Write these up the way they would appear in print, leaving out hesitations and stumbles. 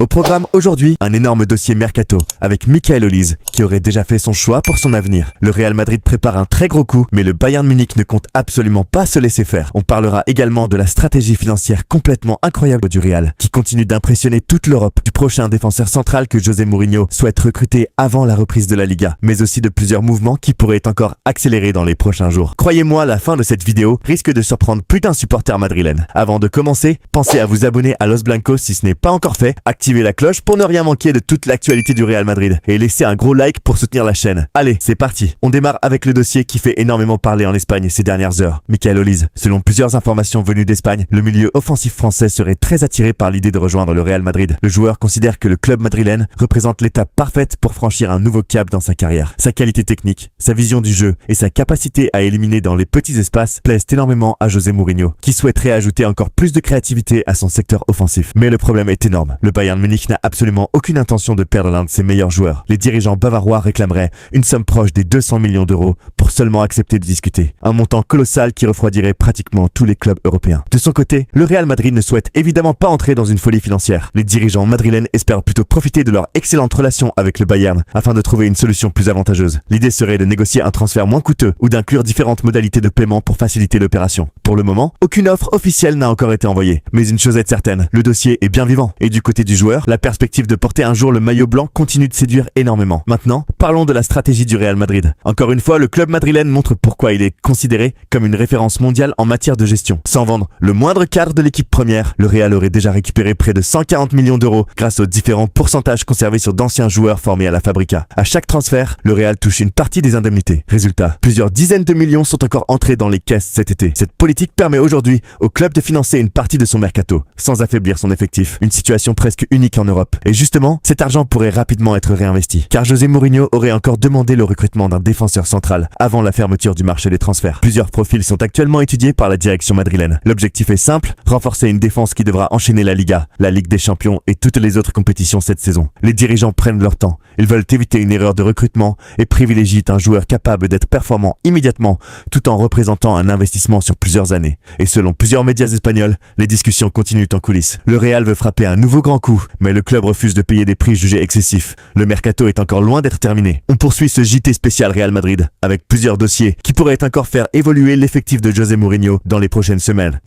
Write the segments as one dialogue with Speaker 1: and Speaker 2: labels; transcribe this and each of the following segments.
Speaker 1: Au programme aujourd'hui, un énorme dossier mercato avec Michael Olise qui aurait déjà fait son choix pour son avenir. Le Real Madrid prépare un très gros coup, mais le Bayern Munich ne compte absolument pas se laisser faire. On parlera également de la stratégie financière complètement incroyable du Real qui continue d'impressionner toute l'Europe, du prochain défenseur central que José Mourinho souhaite recruter avant la reprise de la Liga, mais aussi de plusieurs mouvements qui pourraient encore accélérer dans les prochains jours. Croyez-moi, la fin de cette vidéo risque de surprendre plus d'un supporter madrilène. Avant de commencer, pensez à vous abonner à Los Blancos si ce n'est pas encore fait, activez la cloche pour ne rien manquer de toute l'actualité du Real Madrid et laissez un gros like pour soutenir la chaîne. Allez, c'est parti. On démarre avec le dossier qui fait énormément parler en Espagne ces dernières heures. Michael Olise. Selon plusieurs informations venues d'Espagne, le milieu offensif français serait très attiré par l'idée de rejoindre le Real Madrid. Le joueur considère que le club madrilène représente l'étape parfaite pour franchir un nouveau cap dans sa carrière. Sa qualité technique, sa vision du jeu et sa capacité à éliminer dans les petits espaces plaisent énormément à José Mourinho, qui souhaiterait ajouter encore plus de créativité à son secteur offensif. Mais le problème est énorme. Le Bayern Munich n'a absolument aucune intention de perdre l'un de ses meilleurs joueurs. Les dirigeants bavarois réclameraient une somme proche des 200 millions d'euros pour seulement accepter de discuter. Un montant colossal qui refroidirait pratiquement tous les clubs européens. De son côté, le Real Madrid ne souhaite évidemment pas entrer dans une folie financière. Les dirigeants madrilènes espèrent plutôt profiter de leur excellente relation avec le Bayern afin de trouver une solution plus avantageuse. L'idée serait de négocier un transfert moins coûteux ou d'inclure différentes modalités de paiement pour faciliter l'opération. Pour le moment, aucune offre officielle n'a encore été envoyée. Mais une chose est certaine, le dossier est bien vivant. Et du côté du joueur, la perspective de porter un jour le maillot blanc continue de séduire énormément. Maintenant, parlons de la stratégie du Real Madrid. Encore une fois, le club madrilène montre pourquoi il est considéré comme une référence mondiale en matière de gestion. Sans vendre le moindre cadre de l'équipe première, le Real aurait déjà récupéré près de 140 millions d'euros grâce aux différents pourcentages conservés sur d'anciens joueurs formés à la Fabrica. À chaque transfert, le Real touche une partie des indemnités. Résultat, plusieurs dizaines de millions sont encore entrés dans les caisses cet été. Cette politique permet aujourd'hui au club de financer une partie de son mercato, sans affaiblir son effectif. Une situation presque unique en Europe. Et justement, cet argent pourrait rapidement être réinvesti, car José Mourinho aurait encore demandé le recrutement d'un défenseur central avant la fermeture du marché des transferts. Plusieurs profils sont actuellement étudiés par la direction madrilène. L'objectif est simple, renforcer une défense qui devra enchaîner la Liga, la Ligue des Champions et toutes les autres compétitions cette saison. Les dirigeants prennent leur temps. Ils veulent éviter une erreur de recrutement et privilégient un joueur capable d'être performant immédiatement tout en représentant un investissement sur plusieurs années. Et selon plusieurs médias espagnols, les discussions continuent en coulisses. Le Real veut frapper un nouveau grand coup, mais le club refuse de payer des prix jugés excessifs. Le mercato est encore loin d'être terminé. On poursuit ce JT spécial Real Madrid avec plusieurs dossiers qui pourraient encore faire évoluer l'effectif de José Mourinho dans les prochaines semaines.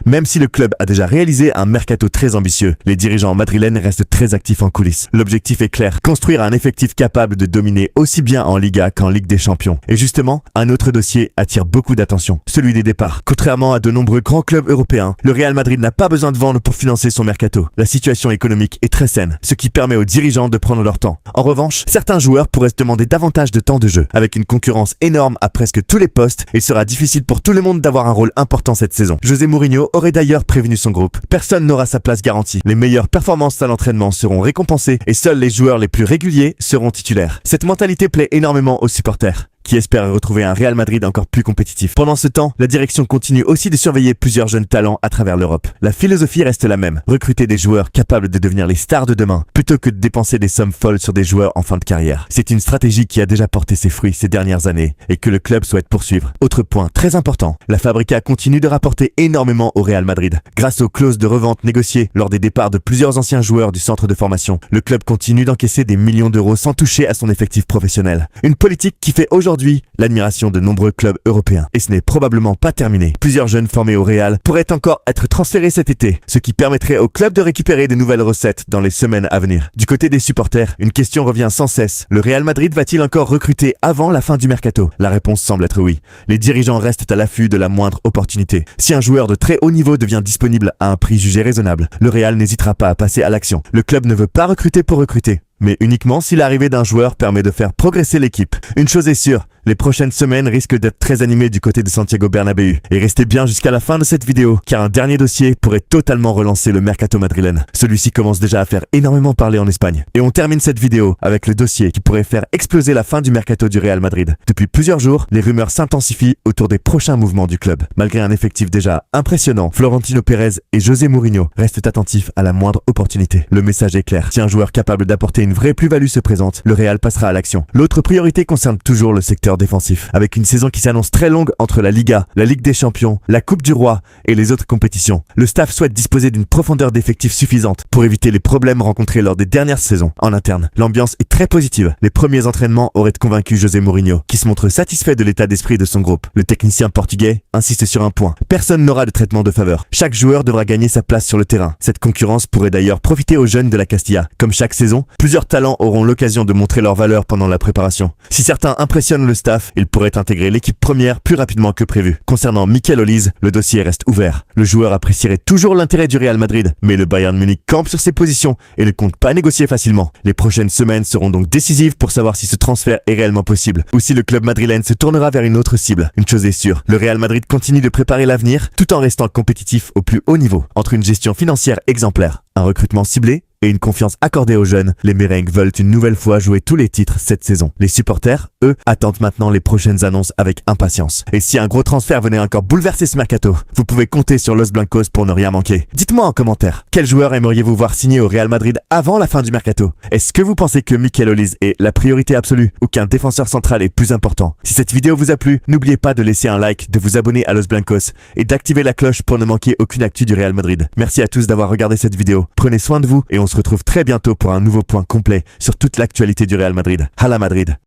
Speaker 1: Même si le club a déjà réalisé un mercato très ambitieux, les dirigeants madrilènes restent très actifs en coulisses. L'objectif est clair, construire un effectif capable de dominer aussi bien en Liga qu'en Ligue des Champions. Et justement, un autre dossier attire beaucoup d'attention, celui des départs. Contrairement à de nombreux grands clubs européens, le Real Madrid n'a pas besoin de vendre pour financer son mercato. La situation économique est très saine, ce qui permet aux dirigeants de prendre leur temps. En revanche, certains joueurs pourraient se demander davantage de temps de jeu. Avec une concurrence énorme à presque tous les postes, il sera difficile pour tout le monde d'avoir un rôle important cette saison. José Mourinho aurait d'ailleurs prévenu son groupe. Personne n'aura sa place garantie. Les meilleures performances à l'entraînement seront récompensées et seuls les joueurs les plus réguliers seront titulaires. Cette mentalité plaît énormément aux supporters, qui espère retrouver un Real Madrid encore plus compétitif. Pendant ce temps, la direction continue aussi de surveiller plusieurs jeunes talents à travers l'Europe. La philosophie reste la même, recruter des joueurs capables de devenir les stars de demain, plutôt que de dépenser des sommes folles sur des joueurs en fin de carrière. C'est une stratégie qui a déjà porté ses fruits ces dernières années, et que le club souhaite poursuivre. Autre point très important, la Fabrica continue de rapporter énormément au Real Madrid. Grâce aux clauses de revente négociées lors des départs de plusieurs anciens joueurs du centre de formation, le club continue d'encaisser des millions d'euros sans toucher à son effectif professionnel. Une politique qui fait aujourd'hui l'admiration de nombreux clubs européens. Et ce n'est probablement pas terminé. Plusieurs jeunes formés au Real pourraient encore être transférés cet été, ce qui permettrait au club de récupérer de nouvelles recettes dans les semaines à venir. Du côté des supporters, une question revient sans cesse. Le Real Madrid va-t-il encore recruter avant la fin du mercato? La réponse semble être oui. Les dirigeants restent à l'affût de la moindre opportunité. Si un joueur de très haut niveau devient disponible à un prix jugé raisonnable, le Real n'hésitera pas à passer à l'action. Le club ne veut pas recruter pour recruter, mais uniquement si l'arrivée d'un joueur permet de faire progresser l'équipe. Une chose est sûre, les prochaines semaines risquent d'être très animées du côté de Santiago Bernabéu. Et restez bien jusqu'à la fin de cette vidéo, car un dernier dossier pourrait totalement relancer le mercato madrilène. Celui-ci commence déjà à faire énormément parler en Espagne. Et on termine cette vidéo avec le dossier qui pourrait faire exploser la fin du mercato du Real Madrid. Depuis plusieurs jours, les rumeurs s'intensifient autour des prochains mouvements du club. Malgré un effectif déjà impressionnant, Florentino Pérez et José Mourinho restent attentifs à la moindre opportunité. Le message est clair, si un joueur capable d'apporter une vraie plus-value se présente, le Real passera à l'action. L'autre priorité concerne toujours le secteur défensif. Avec une saison qui s'annonce très longue entre la Liga, la Ligue des Champions, la Coupe du Roi et les autres compétitions, le staff souhaite disposer d'une profondeur d'effectifs suffisante pour éviter les problèmes rencontrés lors des dernières saisons. En interne, l'ambiance est très positive. Les premiers entraînements auraient convaincu José Mourinho, qui se montre satisfait de l'état d'esprit de son groupe. Le technicien portugais insiste sur un point. Personne n'aura de traitement de faveur. Chaque joueur devra gagner sa place sur le terrain. Cette concurrence pourrait d'ailleurs profiter aux jeunes de la Castilla. Comme chaque saison, plusieurs talents auront l'occasion de montrer leur valeur pendant la préparation. Si certains impressionnent le staff, ils pourraient intégrer l'équipe première plus rapidement que prévu. Concernant Mikel Olise, le dossier reste ouvert. Le joueur apprécierait toujours l'intérêt du Real Madrid, mais le Bayern Munich campe sur ses positions et ne compte pas négocier facilement. Les prochaines semaines seront donc décisives pour savoir si ce transfert est réellement possible ou si le club madrilène se tournera vers une autre cible. Une chose est sûre, le Real Madrid continue de préparer l'avenir tout en restant compétitif au plus haut niveau. Entre une gestion financière exemplaire, un recrutement ciblé et une confiance accordée aux jeunes, les merengues veulent une nouvelle fois jouer tous les titres cette saison. Les supporters, eux, attendent maintenant les prochaines annonces avec impatience. Et si un gros transfert venait encore bouleverser ce mercato, vous pouvez compter sur Los Blancos pour ne rien manquer. Dites-moi en commentaire, quel joueur aimeriez-vous voir signer au Real Madrid avant la fin du mercato? Est-ce que vous pensez que Mikel Olise est la priorité absolue ou qu'un défenseur central est plus important? Si cette vidéo vous a plu, n'oubliez pas de laisser un like, de vous abonner à Los Blancos et d'activer la cloche pour ne manquer aucune actu du Real Madrid. Merci à tous d'avoir regardé cette vidéo. Prenez soin de vous et on se retrouve très bientôt pour un nouveau point complet sur toute l'actualité du Real Madrid. Hala Madrid!